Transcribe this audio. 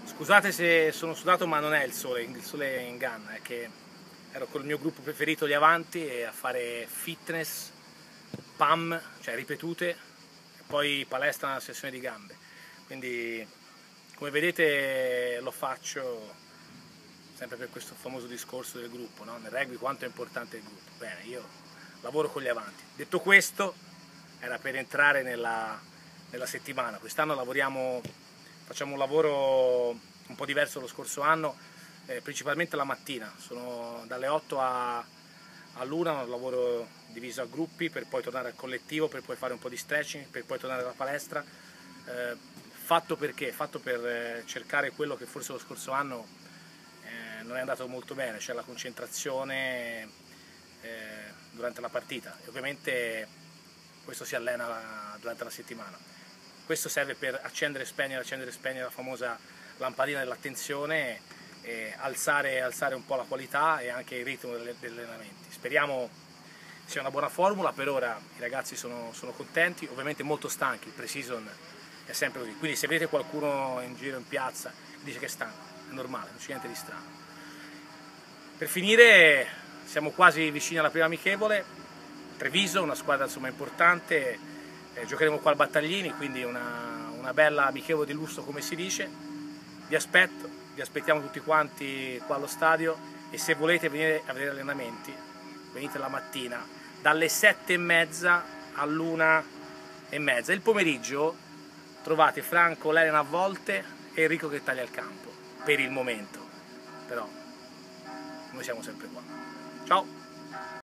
Scusate se sono sudato, ma non è il sole inganna, è che ero con il mio gruppo preferito, gli Avanti, e a fare fitness, PAM, cioè ripetute, e poi palestra, una sessione di gambe. Quindi, come vedete, lo faccio sempre per questo famoso discorso del gruppo, no? Nel rugby quanto è importante il gruppo. Bene, io lavoro con gli Avanti. Detto questo, era per entrare nella settimana. Quest'anno facciamo un lavoro un po' diverso dello scorso anno, principalmente la mattina. Sono dalle 8 all'1, un lavoro diviso a gruppi per poi tornare al collettivo, per poi fare un po' di stretching, per poi tornare alla palestra. Fatto perché? Fatto per cercare quello che forse lo scorso anno non è andato molto bene, cioè la concentrazione durante la partita. E ovviamente questo si allena durante la settimana. Questo serve per accendere e spegnere la famosa lampadina dell'attenzione, e alzare un po' la qualità e anche il ritmo degli allenamenti. Speriamo sia una buona formula. Per ora i ragazzi sono contenti, ovviamente molto stanchi, il pre-season è sempre così, quindi se vedete qualcuno in giro in piazza che dice che è stanco, è normale, non c'è niente di strano. Per finire, siamo quasi vicini alla prima amichevole, Treviso, una squadra insomma importante, giocheremo qua al Battaglini, quindi una bella amichevole di lusso, come si dice. Vi aspettiamo tutti quanti qua allo stadio, e se volete venire a vedere allenamenti, venite la mattina dalle 7:30 all'1:30. Il pomeriggio trovate Franco, l'Elena a volte e Enrico che taglia il campo, per il momento, però noi siamo sempre qua. Ciao!